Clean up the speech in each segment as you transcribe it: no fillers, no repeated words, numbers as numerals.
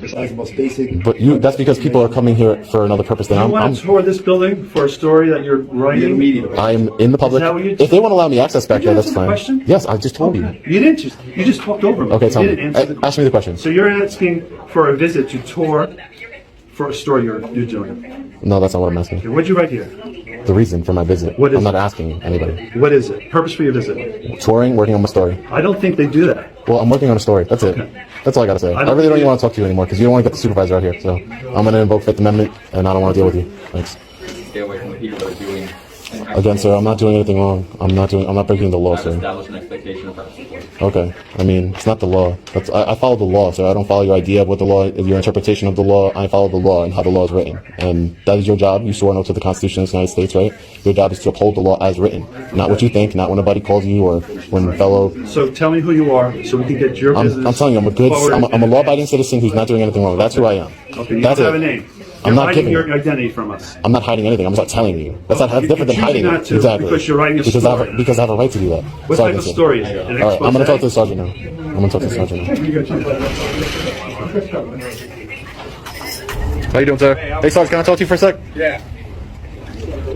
Besides the most basic. But that's because people are coming here for another purpose than You want to tour this building for a story that you're writing? I'm in the public. If they want to allow me access back there, that's fine. Question? Yes, I just told you. You didn't you just talked over me. Okay, tell you me. Ask me the question. So you're asking for a visit to tour for a story you're doing. No, that's not what I'm asking. Okay, what'd you write here? The reason for my visit. What is I'm not it? asking anybody. What is it? Purpose for your visit? Touring, working on my story. I don't think they do that. Well, I'm working on a story. That's it. That's all I gotta say. I really don't even want to talk to you anymore because you don't want to get the supervisor out here. So I'm gonna invoke Fifth Amendment, and I don't want to deal with you. Thanks. Stay away from the people that are doing. Again, sir, I'm not doing anything wrong. I'm not breaking the law, sir. Establish an expectation of privacy. Okay. I mean, it's not the law. I follow the law, sir. I don't follow your idea of what the law, your interpretation of the law. I follow the law and how the law is written. And that is your job. You swore an oath to the Constitution of the United States, right? Your job is to uphold the law as written. Not what you think, not when a buddy calls you or when fellow... So tell me who you are so we can get your business. I'm telling you, I'm a law-abiding citizen who's not doing anything wrong. That's who I am. Okay, you That's don't have it. a name. I'm not hiding giving your identity from us. I'm not hiding anything. I'm just not telling you. That's different than hiding not it. to, Exactly. because you're writing a story. Because I have a right to do that. What type of story is it? All right, I'm going to talk to the sergeant now. How you doing, sir? Hey, Sarge, can I talk to you for a sec? Yeah.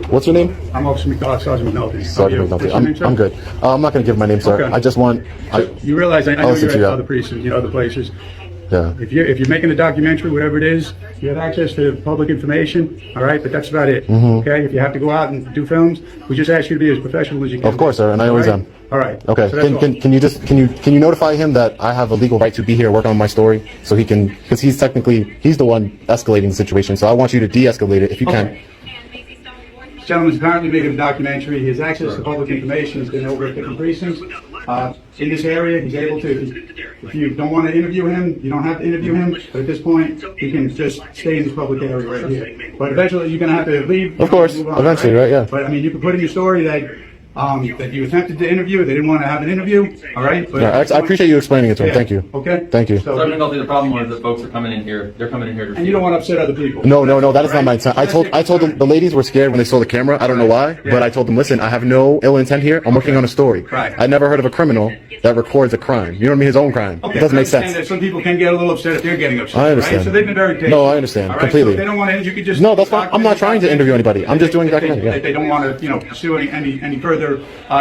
What's your name? I'm Officer McNulty, Sergeant McNulty. Sergeant McNulty. I'm good. I'm not going to give my name, sir. Okay. I just want... You realize I know listen you're to at you. other precincts, other places. Yeah. If you're making a documentary, whatever it is, you have access to public information, all right? But that's about it, okay? If you have to go out and do films, we just ask you to be as professional as you can. Of course, sir, and I always am. All right. Okay. So Can you notify him that I have a legal right to be here working on my story, so he can, because he's the one escalating the situation. So I want you to de-escalate it if you can. This gentleman's apparently making a documentary. He has access to public information. He's been over at different precincts. In this area, he's able to, if you don't want to interview him, you don't have to interview him. But at this point, he can just stay in this public area right here. But eventually, you're going to have to leave. Of course. Eventually, right? Yeah. But I mean, you can put in your story that you attempted to interview, they didn't want to have an interview, all right? But I appreciate you explaining it to him. Thank you. Okay. Thank you. So, Sergeant McNulty, the problem was that folks are coming in here. They're coming in here to. and you don't want to upset other people. No, that is not my intent. I told them the ladies were scared when they saw the camera. I don't know why, but I told them, listen, I have no ill intent here. I'm working on a story. Right. I never heard of a criminal that records a crime. You know what I mean? His own crime. Okay, It doesn't I make understand sense. that some people can get a little upset if they're getting upset. I understand. Right? So they've been very patient. No, I understand All right? completely. So if they don't want to, you could just. No, that's fine. I'm not trying to interview anybody. I'm just doing a documentary. If they don't want to, pursue any further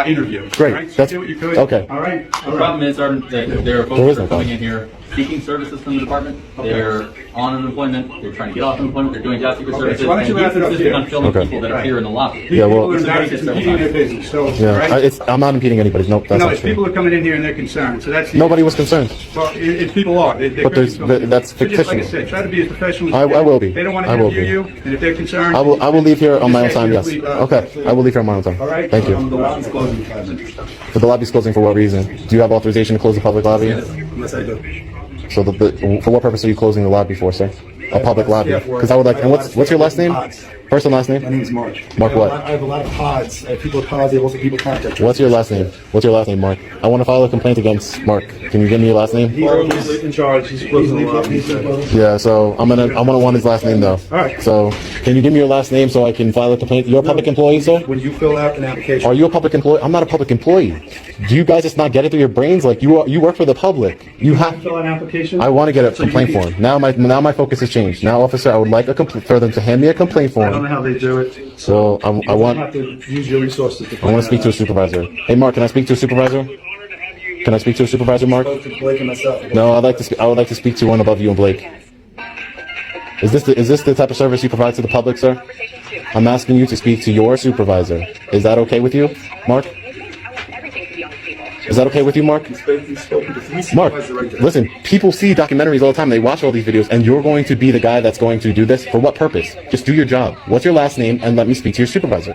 interview. Great. Right? So That's do what you could. okay. All right. The problem is, Sergeant, that there are folks There is that no are coming problem. in here seeking services from the department. They're on unemployment. They're trying to get off unemployment. They're doing job seeker services. so why don't you and wrap it up he's here? insisting on filming Okay. people that are here in the lobby. Yeah, well- People are impeding their business. So, Yeah, right? I'm not impeding anybody's. Nope, that's No, not it's true. people are coming in here and they're concerned. So that's Nobody was concerned. Well, if people are, they're But there's- concerned. that's So just like I fictional. said, try to be as professional as I you can. will be. They don't want to I will interview be. you, and if they're concerned, I will leave here on my own time. Yes. Just Okay. I will leave here on my own time. All right. Thank you. The lobby's closing in 5 minutes. So the lobby's closing for what reason? Do you have authorization to close the public lobby? Yes, I do. So for what purpose are you closing the lobby for, sir? A public lobby? Yeah, for- Because I would like. And what's your last name? Pods. First and last My name? name is Mark. Mark what? I have a lot of pods. I have people with pods. Also, people contact. What's your last name? What's your last name, Mark? I want to file a complaint against Mark. Can you give me your last name? He's in charge. He's closing the lobby. Yeah. So I'm gonna want his last name though. All right. So can you give me your last name so I can file a complaint? You're a public employee, sir? When you fill out an application, Are you a public employee? I'm not a public employee. Do you guys just not get it through your brains? Like you work for the public. You have. Fill out an application. I want to get a complaint form. Now my focus has changed. Now, officer, I would like for them to hand me a complaint I don't know form. how they do it. So I you want have to use your resources. I want to speak to a supervisor. Hey, Mark, can I speak to a supervisor? Can I speak to a supervisor, Mark? Blake and myself. No, I would like to speak to one above you and Blake. Is this the type of service you provide to the public, sir? I'm asking you to speak to your supervisor. Is that okay with you, Mark? Is that okay with you, Mark? Mark, listen, people see documentaries all the time. They watch all these videos, and you're going to be the guy that's going to do this? For what purpose? Just do your job. What's your last name, and let me speak to your supervisor.